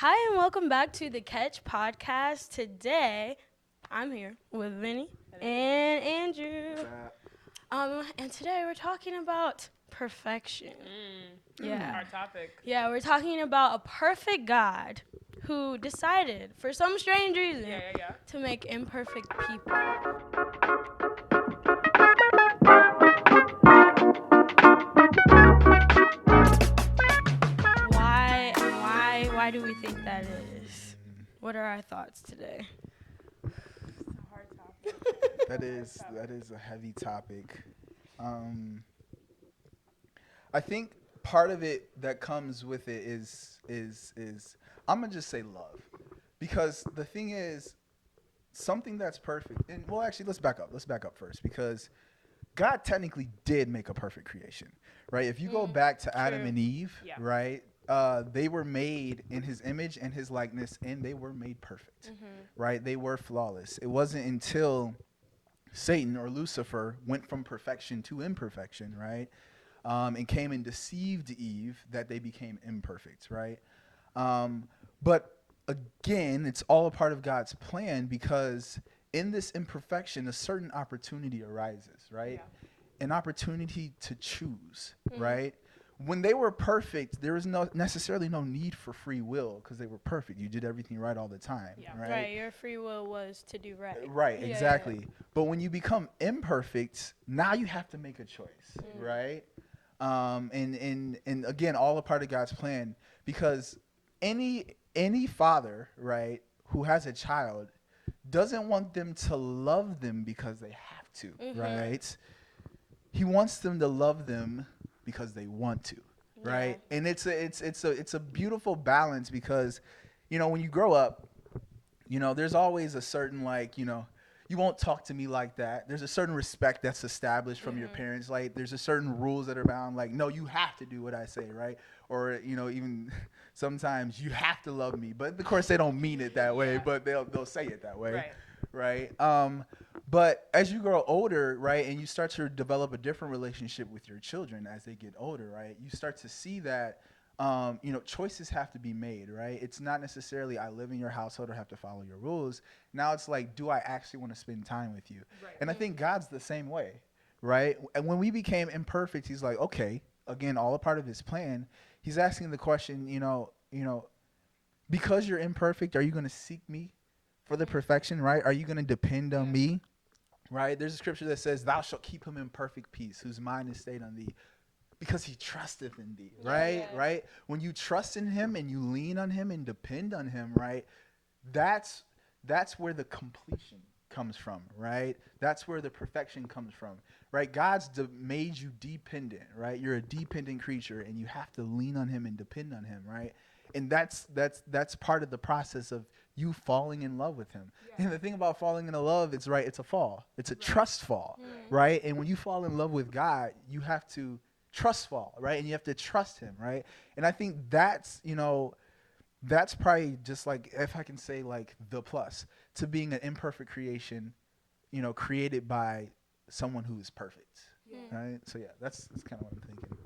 Hi, and welcome back to the Catch Podcast. Today, I'm here with Vinny and Andrew. And today we're talking about perfection. Yeah. Our topic. Yeah, we're talking about a perfect God who decided, for some strange reason, to make imperfect people. Why do we think that is? What are our thoughts today? It's a hard topic. That is a heavy topic. Um, I think part of it that comes with it is I'm gonna just say love, because the thing is something that's perfect. And well, actually, let's back up. Let's back up first, because God technically did make a perfect creation, right? If you go back to Adam and Eve, right? They were made in his image and his likeness, and they were made perfect, right? They were flawless. It wasn't until Satan or Lucifer went from perfection to imperfection, right? And came and deceived Eve that they became imperfect, right? But again, it's all a part of God's plan, because in this imperfection, a certain opportunity arises, right? An opportunity to choose, right? When they were perfect, there was necessarily no need for free will, because they were perfect. You did everything right all the time, right? Right, your free will was to do right. Right, exactly. But when you become imperfect, now you have to make a choice, right? And again, all a part of God's plan, because any father, right, who has a child doesn't want them to love them because they have to, right? He wants them to love them because they want to, right? And it's a beautiful balance, because when you grow up, there's always a certain, like, you won't talk to me like that. There's a certain respect that's established from your parents. Like, there's a certain rules that are bound. Like, no, you have to do what I say, right? Or even sometimes you have to love me. But of course, they don't mean it that way. But they'll say it that way, right? But as you grow older, right, and you start to develop a different relationship with your children as they get older, right, you start to see that choices have to be made, right? It's not necessarily I live in your household or have to follow your rules. Now it's like, do I actually want to spend time with you? Right. And I think God's the same way, right? And when we became imperfect, he's like, okay, again, all a part of his plan. He's asking the question, because you're imperfect, are you going to seek me for the perfection, right? Are you going to depend on me, right? There's a scripture that says, thou shalt keep him in perfect peace, whose mind is stayed on thee, because he trusteth in thee, right? Right? When you trust in him and you lean on him and depend on him, right? That's where the completion comes from, right? That's where the perfection comes from, right? God's made you dependent, right? You're a dependent creature, and you have to lean on him and depend on him, right? And that's part of the process of you falling in love with him. And the thing about falling in love is, right, it's a fall. It's a trust fall, right? And when you fall in love with God, you have to trust fall, right? And you have to trust him, right? And I think that's probably just, like, if I can say, like, the plus to being an imperfect creation, created by someone who is perfect, right? So yeah, that's kind of what I'm thinking.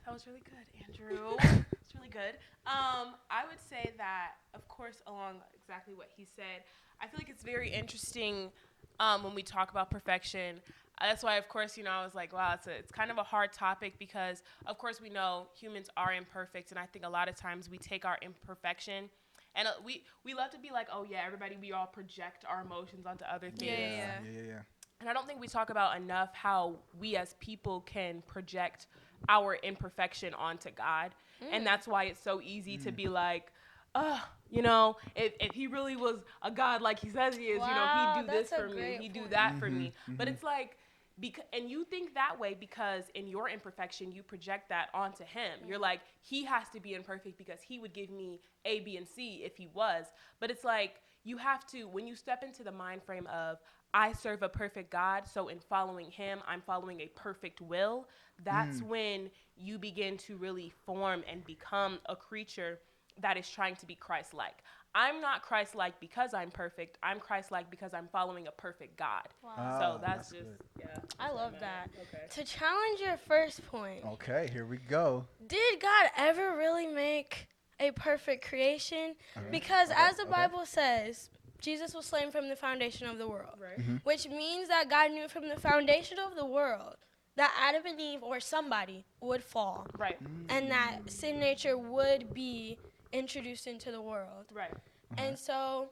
That was really good, Andrew. It's really good. I would say that, of course, along exactly what he said, I feel like it's very interesting when we talk about perfection. That's why, of course, I was like, wow, it's kind of a hard topic, because, of course, we know humans are imperfect, and I think a lot of times we take our imperfection, and we love to be like, oh, yeah, everybody, we all project our emotions onto other things. Yeah. And I don't think we talk about enough how we as people can project our imperfection onto God. And that's why it's so easy to be like, if he really was a God like he says he is, he'd do this for me, he'd do that for me. But it's like, and you think that way because in your imperfection, you project that onto him. You're like, he has to be imperfect because he would give me A, B, and C if he was. But it's like, you have to, when you step into the mind frame of, I serve a perfect God, so in following him, I'm following a perfect will, that's when you begin to really form and become a creature that is trying to be Christ-like. I'm not Christ-like because I'm perfect. I'm Christ-like because I'm following a perfect God. Wow. So that's just, good. I love that. Okay. To challenge your first point. Okay, here we go. Did God ever really make a perfect creation, Okay. because Okay. as the Okay. Bible says, Jesus was slain from the foundation of the world, Right. Mm-hmm. which means that God knew from the foundation of the world that Adam and Eve or somebody would fall, Right. and that sin nature would be introduced into the world. Right. And so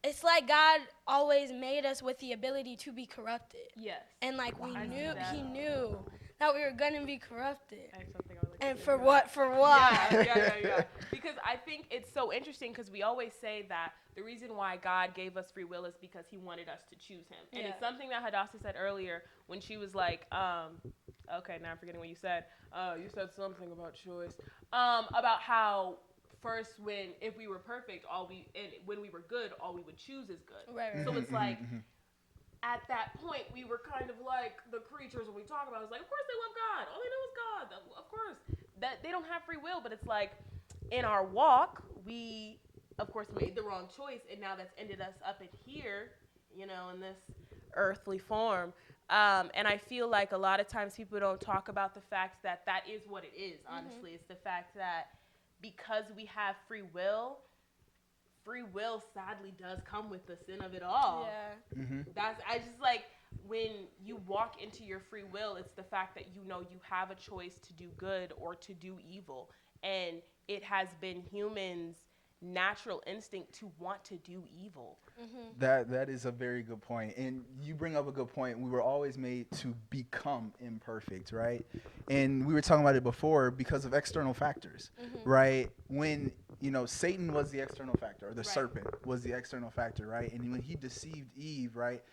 it's like God always made us with the ability to be corrupted. Yes. And like I see that. he knew that we were gonna be corrupted. I have something I would like And to say for about what? For what? Yeah. Because I think it's so interesting because we always say that the reason why God gave us free will is because he wanted us to choose him. And Yeah. it's something that Hadassah said earlier when she was like, okay, now I'm forgetting what you said. You said something about choice. About how first if we were perfect, when we were good, all we would choose is good. Right. So it's like, Mhm. at that point, we were kind of like the creatures when we talk about it. It's like, of course they love God. All they know is God. Of course. That they don't have free will, but it's like in our walk, we, of course, made the wrong choice, and now that's ended us up in here, in this earthly form. And I feel like a lot of times people don't talk about the fact that that is what it is, honestly. It's the fact that because we have free will sadly does come with the sin of it all. Yeah. Mm-hmm. I just like when you walk into your free will, it's the fact that you have a choice to do good or to do evil, and it has been humans' natural instinct to want to do evil. That is a very good point, and you bring up a good point. We were always made to become imperfect, right? And we were talking about it before because of external factors, right? When Satan was the external factor, or the serpent was the external factor, right? And when he deceived Eve, right,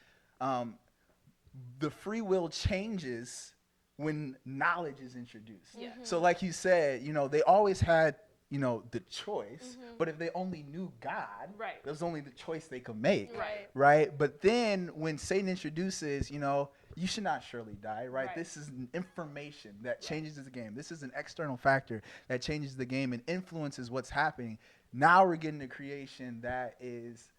the free will changes when knowledge is introduced. Yeah. So, like you said, they always had the choice, but if they only knew God, Right. that was only the choice they could make, Right. But then when Satan introduces, you should not surely die, right? Right. This is an information that changes the game. This is an external factor that changes the game and influences what's happening. Now we're getting a creation that is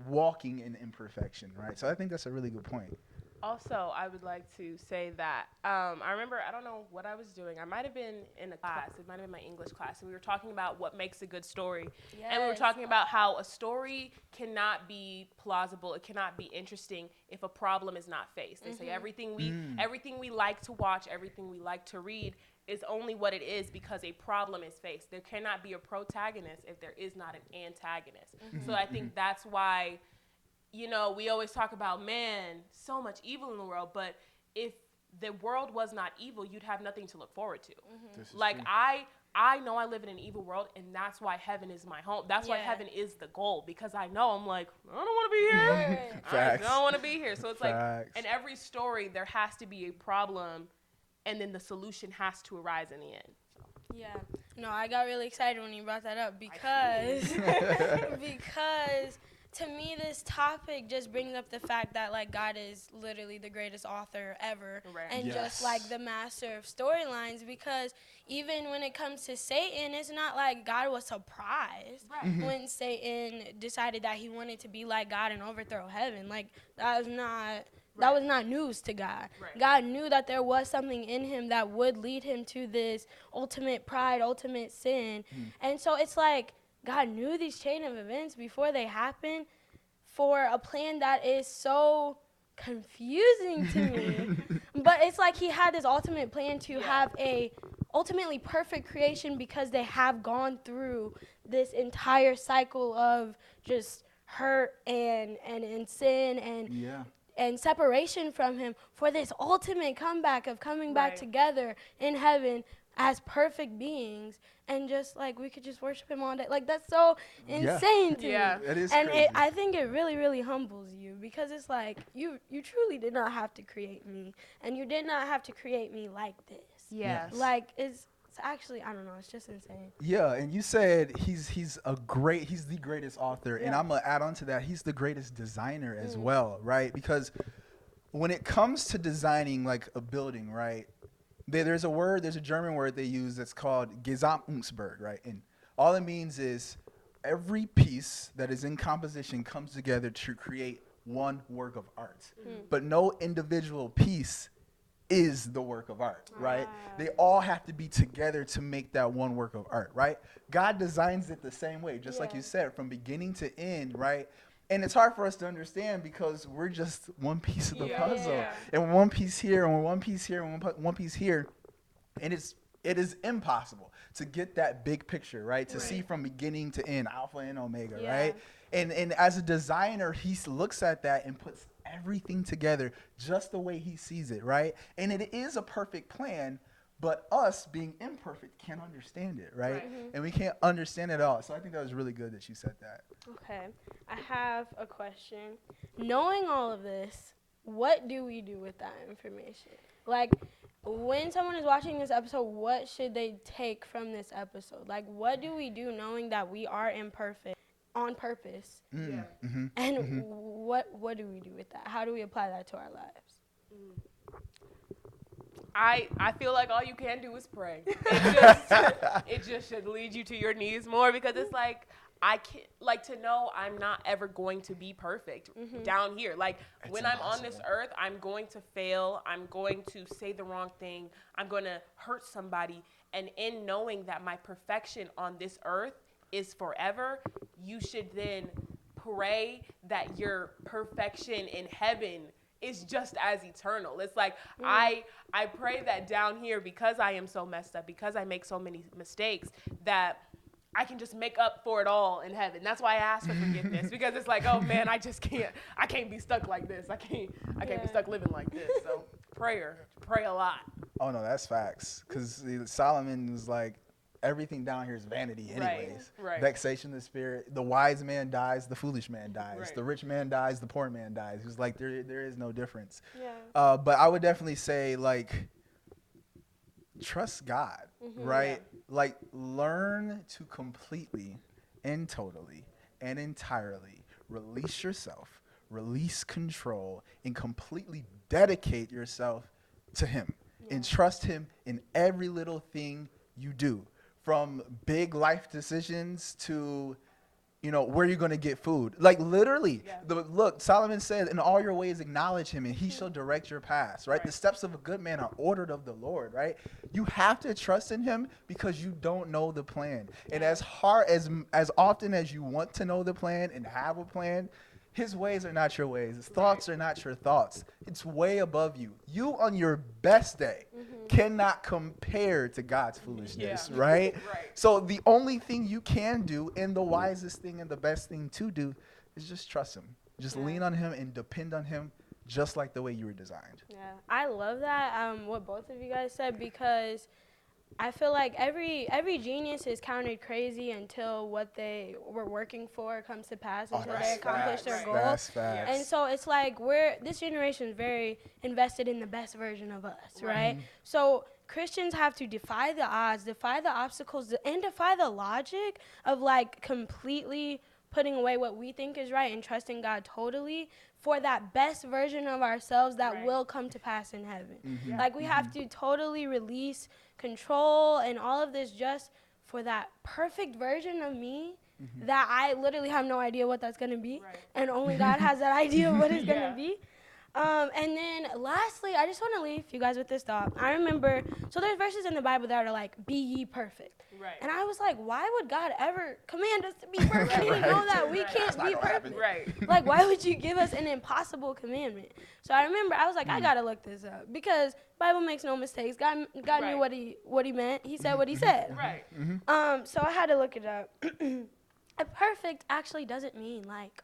walking in imperfection, right? So I think that's a really good point. Also, I would like to say that I remember, I don't know what I was doing. I might have been in a class. It might have been my English class. And we were talking about what makes a good story. Yes. And we were talking about how a story cannot be plausible. It cannot be interesting if a problem is not faced. They say everything we like to watch, everything we like to read is only what it is because a problem is faced. There cannot be a protagonist if there is not an antagonist. So I think that's why we always talk about, man, so much evil in the world, but if the world was not evil, you'd have nothing to look forward to. Like, true. I know I live in an evil world, and that's why heaven is my home. That's why heaven is the goal, because I know I'm like, I don't want to be here. I don't want to be here. So it's like, in every story, there has to be a problem, and then the solution has to arise in the end. Yeah. No, I got really excited when you brought that up because to me, this topic just brings up the fact that, like, God is literally the greatest author ever. Right. And just, like, the master of storylines, because even when it comes to Satan, it's not like God was surprised when Satan decided that he wanted to be like God and overthrow heaven. Like, that was not news to God. Right. God knew that there was something in him that would lead him to this ultimate pride, ultimate sin. And so it's like, God knew these chain of events before they happened for a plan that is so confusing to me. But it's like he had this ultimate plan to have a ultimately perfect creation because they have gone through this entire cycle of just hurt and sin and separation from him for this ultimate comeback of coming back together in heaven as perfect beings, and just like we could just worship him all day. Like, that's so insane to me. It is and crazy. I think it really, really humbles you, because it's like you truly did not have to create me, and you did not have to create me like this. Yes. Like, it's actually, I don't know, it's just insane. Yeah, and you said he's the greatest author, and I'm gonna add on to that, he's the greatest designer as well, right? Because when it comes to designing like a building, right, there's a German word they use that's called Gesamtungsberg, right? And all it means is every piece that is in composition comes together to create one work of art. But no individual piece is the work of art, right? Wow. They all have to be together to make that one work of art, right? God designs it the same way, just like Yeah. you said, from beginning to end, right? And it's hard for us to understand because we're just one piece of the Yeah. puzzle. Yeah. And we're one piece here, and we're one piece here, and one piece here. And it is impossible to get that big picture, right? To see from beginning to end, alpha and omega, Yeah. right? And as a designer, he looks at that and puts everything together just the way he sees it, right? And it is a perfect plan, but us being imperfect can't understand it, right? Right. And we can't understand it all. So I think that was really good that you said that. Okay. I have a question. Knowing all of this, what do we do with that information? Like, when someone is watching this episode, what should they take from this episode? Like, what do we do knowing that we are imperfect on purpose? Yeah. Mm-hmm. And what do we do with that? How do we apply that to our lives? I feel like all you can do is pray. It just should lead you to your knees more, because it's like, I can't, like, to know I'm not ever going to be perfect down here. Like, It's when I'm on this impossible. earth, I'm going to fail. I'm going to say the wrong thing. I'm going to hurt somebody. And in knowing that my perfection on this earth is forever, you should then pray that your perfection in heaven is just as eternal. It's like, I pray that down here, because I am so messed up, because I make so many mistakes, that I can just make up for it all in heaven. That's why I ask for forgiveness, because it's like, oh man, I can't be stuck like this. I can't be stuck living like this. So pray a lot. Oh no, that's facts. Because Solomon was like, everything down here is vanity anyways. Right. Vexation of the spirit. The wise man dies, the foolish man dies. Right. The rich man dies, the poor man dies. He was like, there is no difference. Yeah. But I would definitely say, like, trust God, right? Like, learn to completely and totally and entirely release yourself, release control, and completely dedicate yourself to him and trust him in every little thing you do, from big life decisions to, you know, where you're going to get food. Like, literally, look, Solomon said, in all your ways acknowledge him, and he shall direct your paths, right? The steps of a good man are ordered of the Lord, right? You have to trust in him because you don't know the plan. And as often as you want to know the plan and have a plan, his ways are not your ways. His thoughts are not your thoughts. It's way above you. You, on your best day, cannot compare to God's foolishness, right? So the only thing you can do, and the wisest thing and the best thing to do, is just trust him. Just lean on him and depend on him, just like the way you were designed. Yeah, I love that, what both of you guys said, because I feel like every genius is counted crazy until what they were working for comes to pass, until they accomplish their goal. That's facts. And so it's like this generation is very invested in the best version of us, right? So Christians have to defy the odds, defy the obstacles, and defy the logic of, like, completely putting away what we think is right and trusting God totally for that best version of ourselves that will come to pass in heaven. Like, we have to totally release control and all of this just for that perfect version of me that I literally have no idea what that's going to be. And only God has that idea of what it's going to be. And then lastly, I just want to leave you guys with this thought. I remember, so there's verses in the Bible that are like, be ye perfect. And I was like, why would God ever command us to be perfect? You know that we can't be perfect. Like, why would you give us an impossible commandment? So I remember, I was like, I got to look this up, because Bible makes no mistakes. God knew what he meant. He said what he said. So I had to look it up. Perfect actually doesn't mean, like,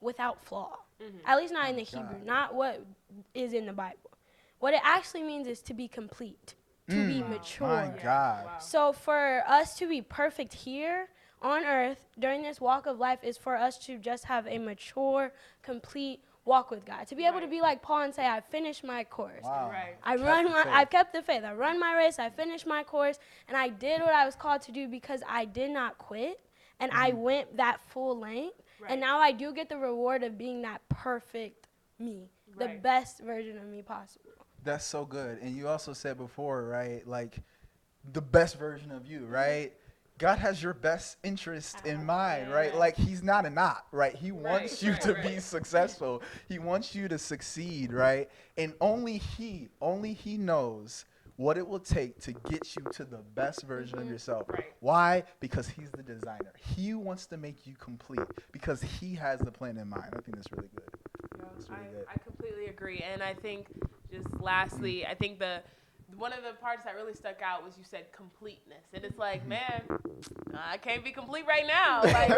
without flaw. At least not in the Hebrew, not what is in the Bible. What it actually means is to be complete, to be mature. My God. So for us to be perfect here on earth during this walk of life is for us to just have a mature, complete walk with God. To be able to be like Paul and say, I finished my course. Wow. I kept the faith. I run my race. I finished my course. And I did what I was called to do because I did not quit. And I went that full length. And now I do get the reward of being that perfect me, the best version of me possible. That's so good. And you also said before, right, like, the best version of you, right? God has your best interest in mind, right? Like he's not a knot, right? He wants you to be successful. He wants you to succeed, right? And only he knows what it will take to get you to the best version of yourself. Right. Why? Because he's the designer. He wants to make you complete because he has the plan in mind. I think that's really good. That's really good. I completely agree. And I think just lastly, I think one of the parts that really stuck out was you said completeness. And it's like, man, I can't be complete right now. Like,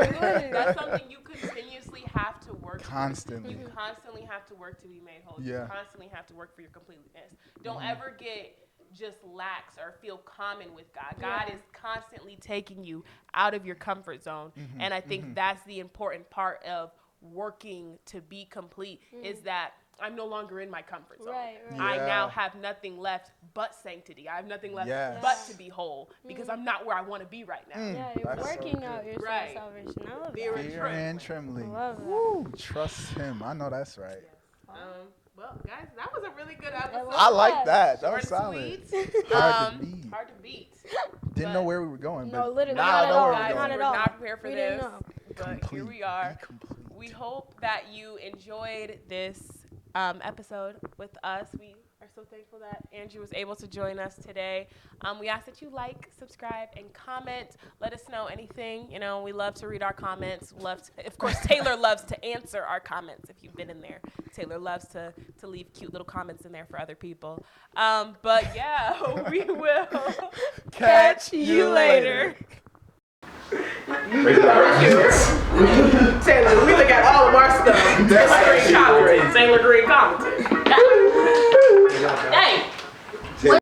that's something you continuously have to work Constantly. You constantly have to work to be made whole. Yeah. You constantly have to work for your completeness. Don't ever get just lax or feel common with God. God is constantly taking you out of your comfort zone. And I think that's the important part of working to be complete is that I'm no longer in my comfort zone. Right. I now have nothing left but sanctity. I have nothing left but to be whole because I'm not where I want to be right now. Yeah, you're working out your salvation. I love that. Fear and trembling. I love that. Woo, trust him. I know that's right. Well, guys, that was a really good episode. I like that. That Short was and solid. sweet. Hard to beat. Hard to beat. Didn't know where we were going. No, but literally, now not I at know all. where we're Guys, going. Not we at were all. not prepared for We this. didn't know. But Complete. here we are. Be complete. We hope that you enjoyed this episode with us. We are so thankful that Andrew was able to join us today. We ask that you like, subscribe, and comment. Let us know anything. You know, we love to read our comments. Of course, Taylor loves to answer our comments if you've been in there. Taylor loves to leave cute little comments in there for other people. But yeah, we will catch you later. Taylor, we look at all of our stuff. Taylor Green commented.